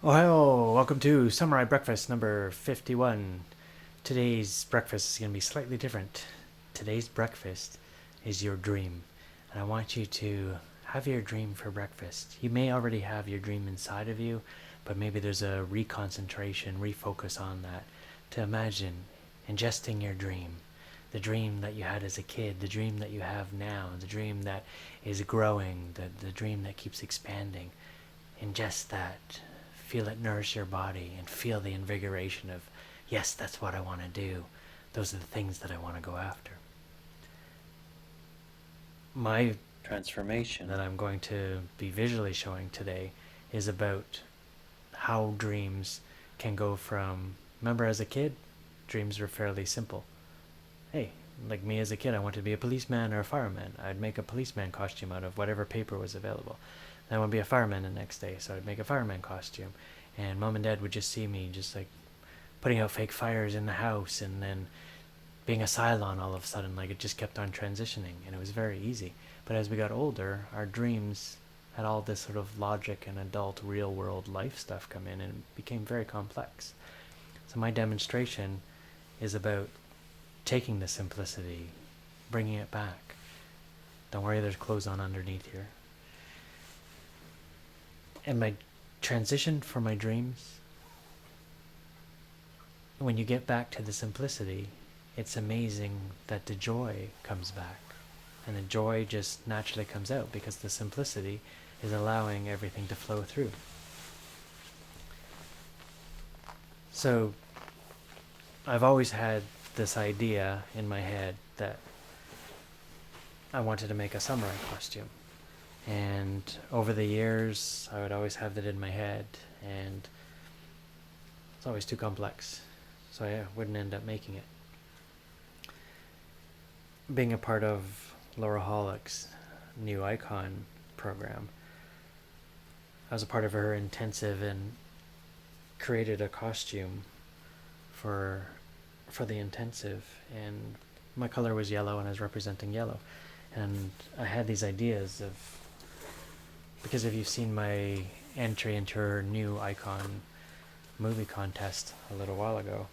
Ohio, welcome to Samurai Breakfast number 51. Today's breakfast is going to be slightly different. Today's breakfast is your dream, and I want you to have your dream for breakfast. You may already have your dream inside of you, but maybe there's a reconcentration, refocus on that to imagine ingesting your dream. The dream that you had as a kid, the dream that you have now, the dream that is growing, the dream that keeps expanding. Ingest that, feel it nourish your body, and feel the invigoration of, yes, that's what I want to do. Those are the things that I want to go after. My transformation that I'm going to be visually showing today is about how dreams can go from, remember as a kid, dreams were fairly simple. Hey, like me as a kid, I wanted to be a policeman or a fireman. I'd make a policeman costume out of whatever paper was available. Then I want to be a fireman the next day, so I'd make a fireman costume. And mom and dad would just see me just like putting out fake fires in the house and then being a Cylon all of a sudden. Like it just kept on transitioning and it was very easy. But as we got older, our dreams had all this sort of logic and adult real world life stuff come in and it became very complex. So my demonstration is about taking the simplicity, bringing it back. Don't worry, there's clothes on underneath here. And my transition for my dreams, when you get back to the simplicity, it's amazing that the joy comes back. And the joy just naturally comes out because the simplicity is allowing everything to flow through. So I've always had this idea in my head that I wanted to make a samurai costume. And over the years, I would always have that in my head, and it's always too complex, so I wouldn't end up making it. Being a part of Laura Hollick's new icon program, I was a part of her intensive and created a costume for the intensive, and my color was yellow and I was representing yellow. And I had these ideas of, because if you've seen my entry into her new icon movie contest a little while ago,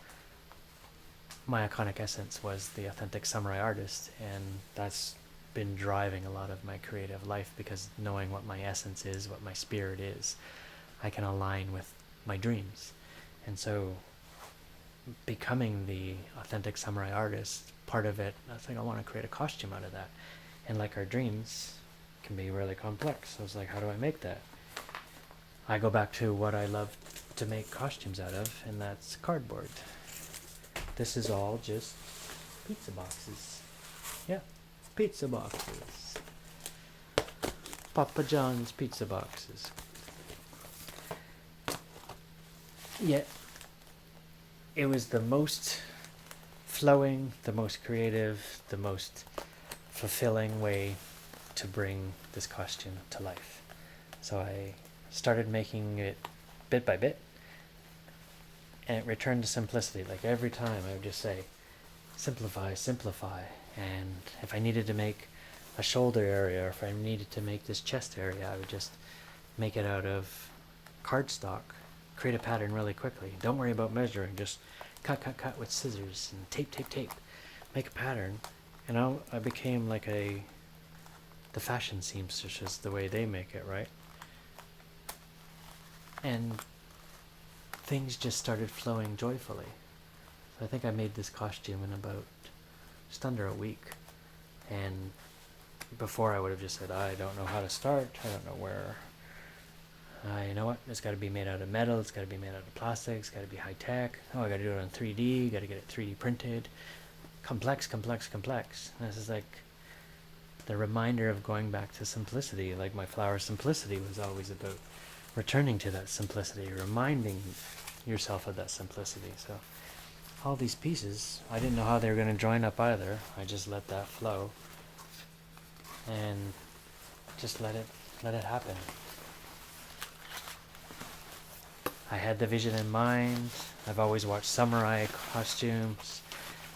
my iconic essence was the authentic samurai artist, and that's been driving a lot of my creative life, because knowing what my essence is, what my spirit is, I can align with my dreams. And so becoming the authentic samurai artist, part of it, I think I want to create a costume out of that. And like our dreams can be really complex. So I was like, how do I make that? I go back to what I love to make costumes out of, and that's cardboard. This is all just pizza boxes. Yeah, pizza boxes. Papa John's pizza boxes. Yet, it was the most flowing, the most creative, the most fulfilling way to bring this costume to life. So I started making it bit by bit, and it returned to simplicity. Like every time I would just say, simplify, simplify. And if I needed to make a shoulder area, or if I needed to make this chest area, I would just make it out of cardstock, create a pattern really quickly. Don't worry about measuring, just cut, cut, cut with scissors and tape, tape, tape. Make a pattern. And I became like the fashion seamstress, the way they make it, right? And things just started flowing joyfully. So I think I made this costume in about just under a week. And before I would have just said, I don't know how to start, I don't know where. You know what, it's got to be made out of metal, it's got to be made out of plastic, it's got to be high tech. Oh, I got to do it on 3D, got to get it 3D printed. Complex, complex, complex. And this is like the reminder of going back to simplicity. Like my flower simplicity was always about returning to that simplicity, reminding yourself of that simplicity. So all these pieces, I didn't know how they were going to join up either. I just let that flow and just let it happen. I had the vision in mind. I've always watched samurai costumes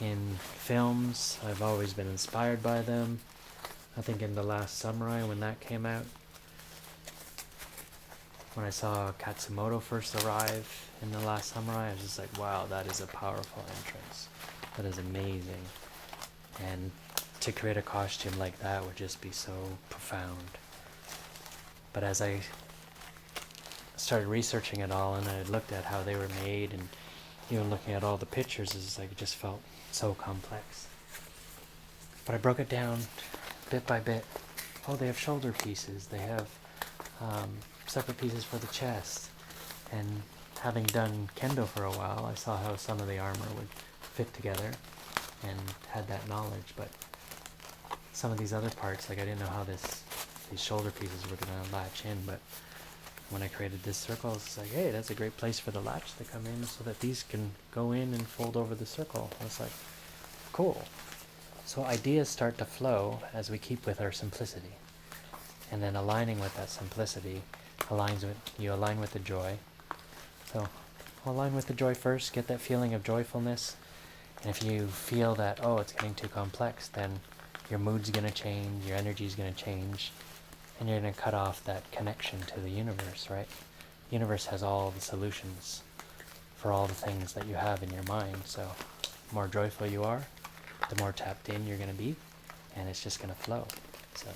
in films. I've always been inspired by them. I think in The Last Samurai, when that came out, when I saw Katsumoto first arrive in The Last Samurai, I was just like, wow, that is a powerful entrance. That is amazing. And to create a costume like that would just be so profound. But as I started researching it all, and I looked at how they were made, and even looking at all the pictures, it's like it just felt so complex. But I broke it down bit by bit. Oh, they have shoulder pieces. They have separate pieces for the chest. And having done kendo for a while, I saw how some of the armor would fit together and had that knowledge. But some of these other parts, like I didn't know how these shoulder pieces were going to latch in. But when I created this circle, it's like, hey, that's a great place for the latch to come in so that these can go in and fold over the circle. I was like, cool. So ideas start to flow as we keep with our simplicity. And then aligning with that simplicity you align with the joy. So align with the joy first, get that feeling of joyfulness. And if you feel that, oh, it's getting too complex, then your mood's going to change, your energy's going to change, and you're going to cut off that connection to the universe, right? The universe has all the solutions for all the things that you have in your mind. So the more joyful you are, the more tapped in you're going to be, and it's just going to flow. So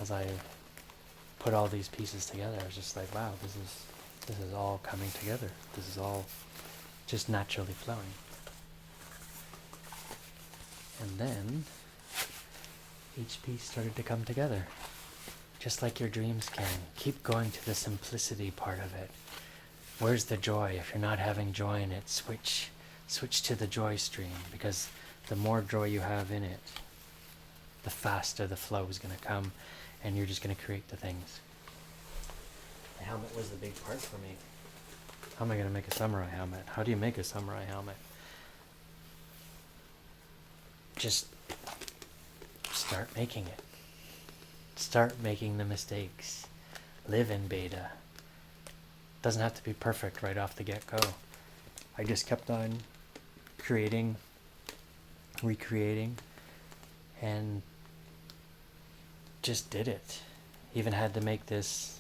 as I put all these pieces together, I was just like, wow, this is all coming together. This is all just naturally flowing. And then each piece started to come together, just like your dreams can. Keep going to the simplicity part of it. Where's the joy? If you're not having joy in it, switch to the joy stream, because the more joy you have in it, the faster the flow is going to come, and you're just going to create the things. The helmet was the big part for me. How am I going to make a samurai helmet? How do you make a samurai helmet? Just start making it. Start making the mistakes. Live in beta. Doesn't have to be perfect right off the get-go. I just kept on creating, recreating, and just did it. Even had to make this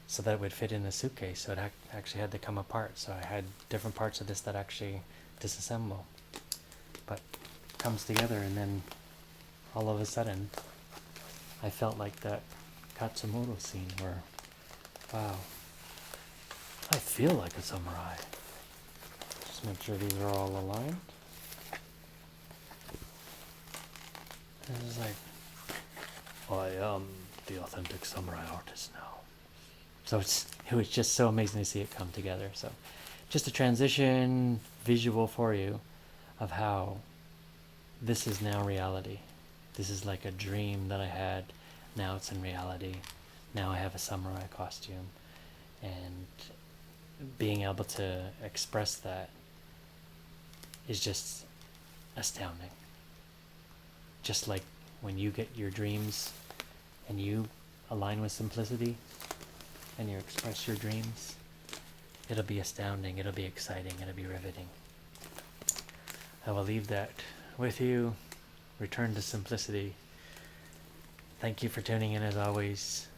so that it would fit in the suitcase, so it actually had to come apart. So I had different parts of this that actually disassemble. But it comes together, and then all of a sudden I felt like that Katsumoto scene where, wow, I feel like a samurai. Just make sure these are all aligned. And it's like, I am the authentic samurai artist now. So it was just so amazing to see it come together. So just a transition visual for you of how this is now reality. This is like a dream that I had. Now it's in reality. Now I have a samurai costume. And being able to express that is just astounding. Just like when you get your dreams and you align with simplicity and you express your dreams, it'll be astounding, it'll be exciting, it'll be riveting. I will leave that with you. Return to simplicity. Thank you for tuning in as always.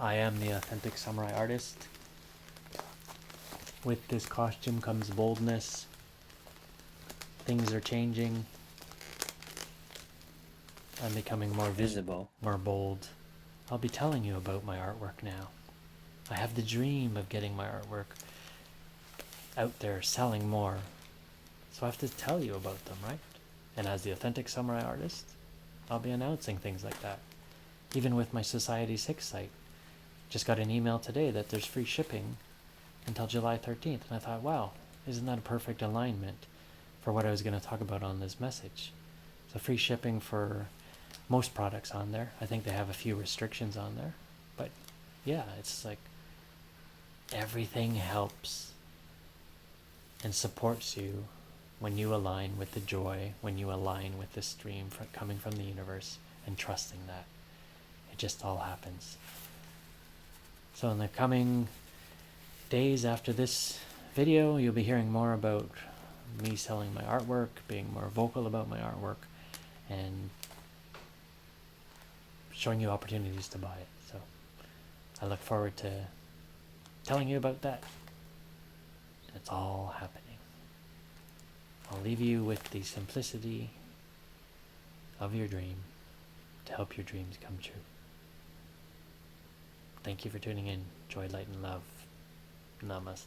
I am the authentic samurai artist. With this costume comes boldness. Things are changing. I'm becoming more visible, more bold. I'll be telling you about my artwork now. I have the dream of getting my artwork out there, selling more. So I have to tell you about them, right? And as the authentic samurai artist, I'll be announcing things like that. Even with my Society 6 site. Just got an email today that there's free shipping until July 13th. And I thought, wow, isn't that a perfect alignment for what I was going to talk about on this message? So free shipping for most products on there. I think they have a few restrictions on there. But yeah, it's like everything helps and supports you when you align with the joy, when you align with the stream coming from the universe and trusting that. It just all happens. So in the coming days after this video, you'll be hearing more about me selling my artwork, being more vocal about my artwork, and showing you opportunities to buy it. So I look forward to telling you about that. It's all happening. I'll leave you with the simplicity of your dream to help your dreams come true. Thank you for tuning in. Joy, light, and love. Namaste.